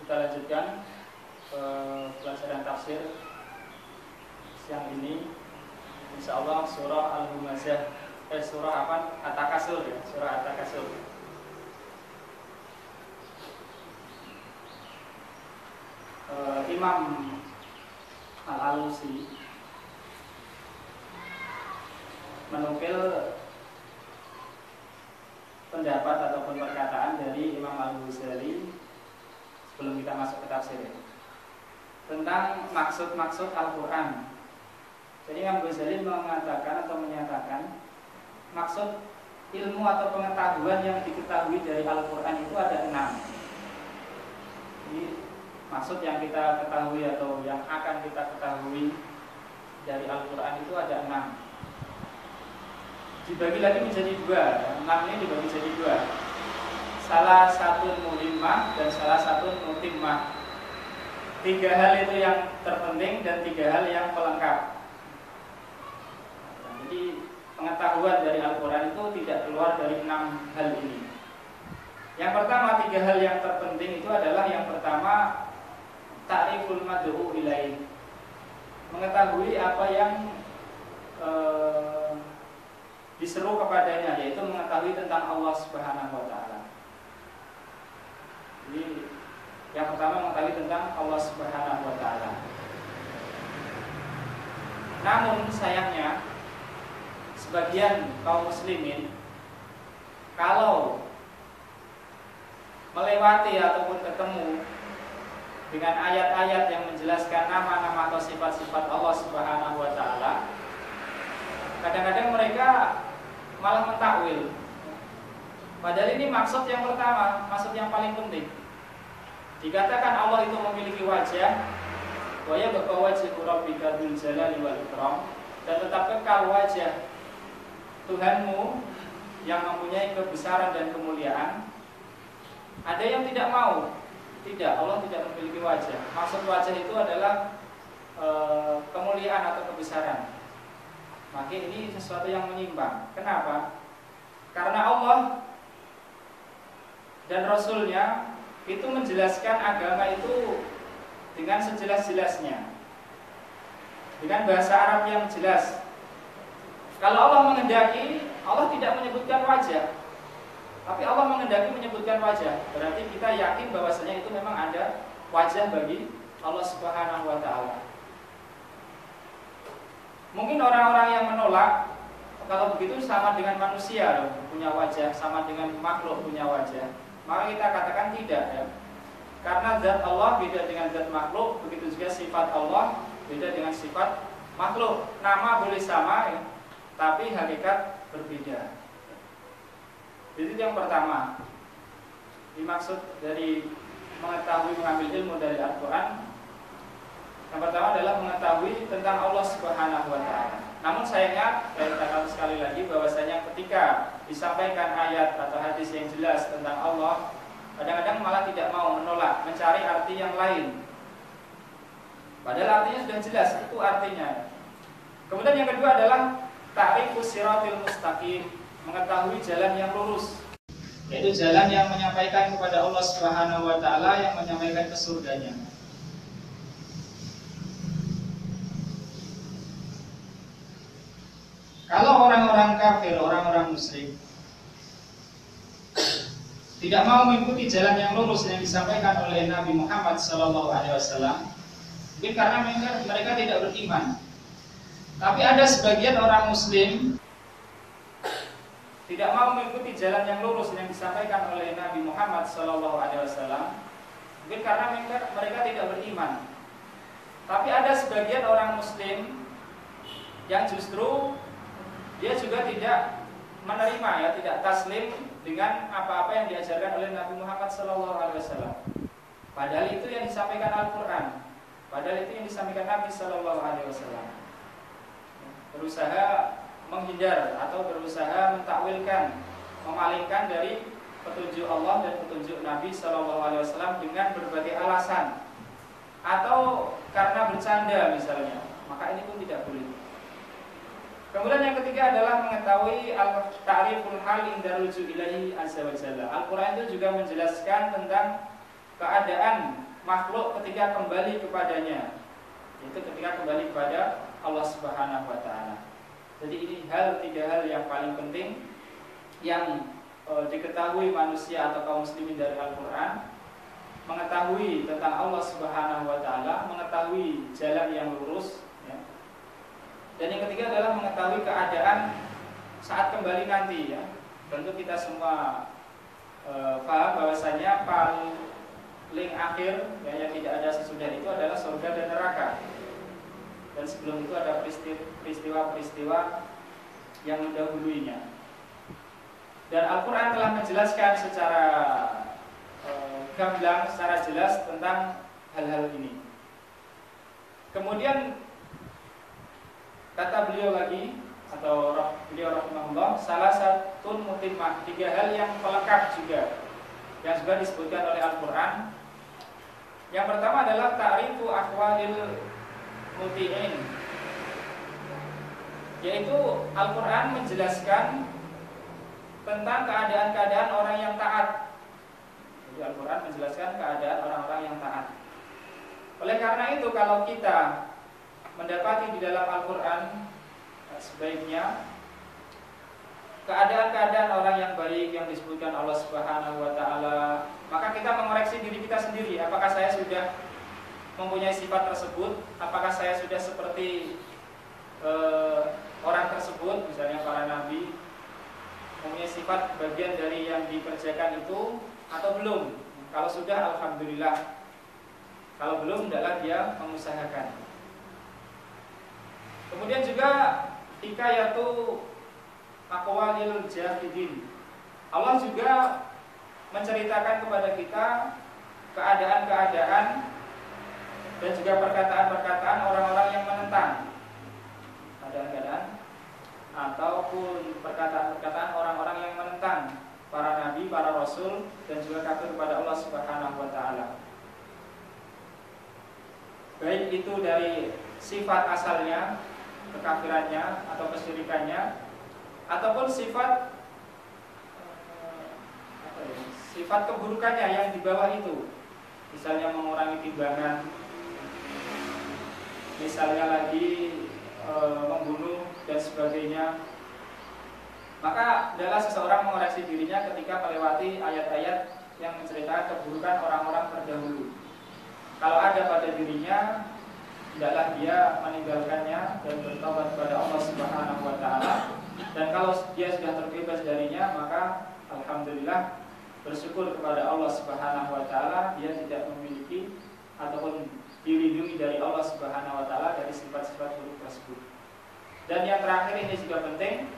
Kita lanjutkan pelajaran tafsir siang ini. Insyaallah surah Al-Humazah, surah apa? At-Takasur ya, surah At-Takasur. Imam Al-Alusi menukil pendapat ataupun perkataan dari Imam Al-Ghazali sebelum kita masuk ke tafsir ya, tentang maksud-maksud Al-Quran. Jadi Imam Ghazali mengatakan atau menyatakan maksud ilmu atau pengetahuan yang diketahui dari Al-Quran itu ada 6. Jadi maksud yang kita ketahui atau yang akan kita ketahui dari Al-Quran itu ada 6. Dibagi lagi menjadi 2. 6 ini dibagi menjadi 2. Salah satu muhimmah dan salah satu mutimmah. 3 hal itu yang terpenting dan 3 hal yang pelengkap. Jadi pengetahuan dari Al-Quran itu tidak keluar dari 6 hal ini. Yang pertama, 3 hal yang terpenting itu adalah yang pertama, ta'riful mad'u ilaih, mengetahui apa yang diseru kepadanya, yaitu mengetahui tentang Allah Subhanahu wa Ta'ala. Jadi yang pertama mengetahui tentang Allah Subhanahu wa Ta'ala. Namun sayangnya sebagian kaum muslimin kalau melewati ataupun ketemu dengan ayat-ayat yang menjelaskan nama-nama atau sifat-sifat Allah Subhanahu wa Ta'ala, kadang-kadang mereka malah mentakwil. Padahal ini maksud yang pertama, maksud yang paling penting. Dikatakan Allah itu memiliki wajah, wa yabqa wajhu rabbika dzul jalali wal ikram, dan tetap kekal wajah Tuhanmu yang mempunyai kebesaran dan kemuliaan. Ada yang tidak mau. Tidak, Allah tidak memiliki wajah. Maksud wajah itu adalah kemuliaan atau kebesaran. Maka ini sesuatu yang menyimpang. Kenapa? Karena Allah dan Rasulnya itu menjelaskan agama itu dengan sejelas-jelasnya, dengan bahasa Arab yang jelas. Kalau Allah menghendaki, Allah tidak menyebutkan wajah, tapi Allah menghendaki menyebutkan wajah. Berarti kita yakin bahwasanya itu memang ada wajah bagi Allah Subhanahu wa Ta'ala. Mungkin orang-orang yang menolak, kalau begitu sama dengan manusia punya wajah, sama dengan makhluk punya wajah, maka kita katakan tidak ya. Karena zat Allah beda dengan zat makhluk, begitu juga sifat Allah beda dengan sifat makhluk. Nama boleh sama ya, tapi hakikat berbeda. Itu yang pertama. Dimaksud dari mengetahui mengambil ilmu dari Al-Quran, yang pertama adalah mengetahui tentang Allah Subhanahu wa Ta'ala. Namun sayangnya, saya katakan sekali lagi bahwasanya ketika disampaikan ayat atau hadis yang jelas tentang Allah, kadang-kadang malah tidak mau, menolak, mencari arti yang lain. Padahal artinya sudah jelas, itu artinya. Kemudian yang kedua adalah ta'rifus siratil mustaqim, mengetahui jalan yang lurus, yaitu jalan yang menyampaikan kepada Allah Subhanahu wa Ta'ala, yang menyampaikan ke surganya. Kalau orang-orang kafir, orang-orang musyrik tidak mau mengikuti jalan yang lurus yang disampaikan oleh Nabi Muhammad SAW, mungkin karena mereka tidak beriman. Tapi ada sebagian orang Muslim tidak mau mengikuti jalan yang lurus yang disampaikan oleh Nabi Muhammad SAW, mungkin karena mereka tidak beriman. Tapi ada sebagian orang Muslim yang justru dia juga tidak menerima ya, tidak taslim dengan apa-apa yang diajarkan oleh Nabi Muhammad SAW. Padahal itu yang disampaikan Al-Quran, padahal itu yang disampaikan Nabi SAW. Berusaha menghindar atau berusaha mentakwilkan, memalingkan dari petunjuk Allah dan petunjuk Nabi SAW dengan berbagai alasan, atau karena bercanda misalnya, maka ini pun tidak boleh. Kemudian yang ketiga adalah mengetahui al-ta'riful hal inda ruju' ilaihi azza wa jalla. Al-Quran itu juga menjelaskan tentang keadaan makhluk ketika kembali kepadanya, yaitu ketika kembali kepada Allah Subhanahu wa taala. Jadi ini tiga hal yang paling penting yang diketahui manusia atau kaum muslimin dari Al-Qur'an, mengetahui tentang Allah Subhanahu wa taala, mengetahui jalan yang lurus, ya. Dan yang ketiga adalah mengetahui keadaan saat kembali nanti, ya. Tentu kita semua paham bahwasanya paling akhir, ya, yang tidak ada sesudah itu adalah surga dan neraka. Dan sebelum itu ada peristiwa-peristiwa yang mendahuluinya. Dan Al-Quran telah menjelaskan secara gamblang, secara jelas tentang hal-hal ini. Kemudian kata beliau lagi, atau beliau rahimahullah, salah satu mutimah, tiga hal yang pelengkap juga, yang juga disebutkan oleh Al-Quran. Yang pertama adalah ta'rifu ahwalil muti'in, yaitu Al-Quran menjelaskan tentang keadaan-keadaan orang yang taat. Jadi Al-Quran menjelaskan keadaan orang-orang yang taat. Oleh karena itu, kalau kita mendapati di dalam Al-Quran, sebaiknya keadaan-keadaan orang yang baik yang disebutkan Allah Subhanahu wa taala, maka kita mengoreksi diri kita sendiri. Apakah saya sudah mempunyai sifat tersebut? Apakah saya sudah seperti orang tersebut, misalnya para nabi, mempunyai sifat bagian dari yang dikerjakan itu, atau belum? Kalau sudah, alhamdulillah. Kalau belum, hendaklah dia mengusahakan. Kemudian juga hikayatu aqwalil jahidin. Allah juga menceritakan kepada kita keadaan-keadaan dan juga perkataan-perkataan orang-orang yang menentang. Keadaan-keadaan ataupun perkataan-perkataan orang-orang yang menentang para nabi, para rasul, dan juga kafir kepada Allah Subhanahu wa taala. Baik itu dari sifat asalnya, kekafirannya atau kesyirikannya, ataupun sifat keburukannya yang di bawah itu, misalnya mengurangi timbangan, misalnya lagi membunuh dan sebagainya. Maka adalah seseorang mengoreksi dirinya ketika melewati ayat-ayat yang menceritakan keburukan orang-orang terdahulu. Kalau ada pada dirinya, hendaklah dia meninggalkannya dan bertobat kepada Allah Subhanahu wa taala. Dan kalau dia sudah terbebas darinya, maka alhamdulillah, bersyukur kepada Allah Subhanahu wa taala, dia tidak memiliki ataupun dilindungi dari Allah Subhanahu wa taala dari sifat-sifat buruk tersebut. Dan yang terakhir ini juga penting,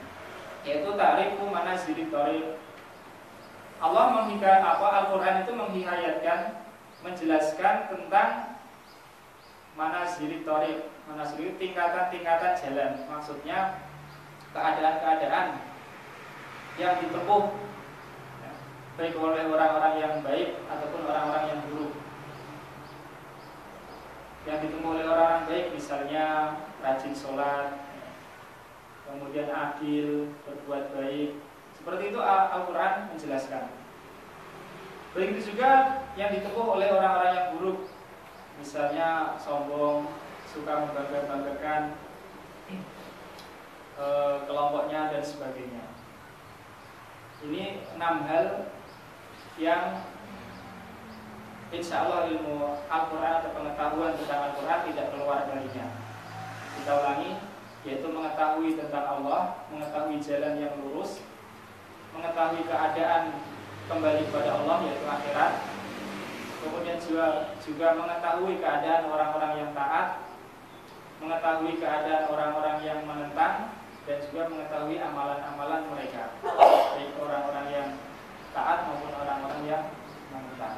yaitu ta'rifu manazilid thariq. Allah Al-Qur'an itu menghikayatkan, menjelaskan tentang manazilid thariq. Manazilid tingkatan-tingkatan jalan. Maksudnya keadaan-keadaan yang ditempuh, ya, baik oleh orang-orang yang baik ataupun orang-orang yang buruk. Yang ditempuh oleh orang baik misalnya rajin sholat, kemudian adil, berbuat baik. Seperti itu Al-Quran menjelaskan. Begitu juga yang ditempuh oleh orang-orang yang buruk, misalnya sombong, suka membangga-banggakan kelompoknya dan sebagainya. Ini 6 hal yang insya Allah ilmu Al-Quran atau pengetahuan tentang Al-Quran tidak keluar darinya. Kita ulangi, yaitu mengetahui tentang Allah, mengetahui jalan yang lurus, mengetahui keadaan kembali kepada Allah, yaitu akhirat. Kemudian juga mengetahui keadaan orang-orang yang taat, mengetahui keadaan orang-orang yang menentang, dan juga mengetahui amalan-amalan mereka, baik orang-orang yang taat maupun orang-orang yang menentang.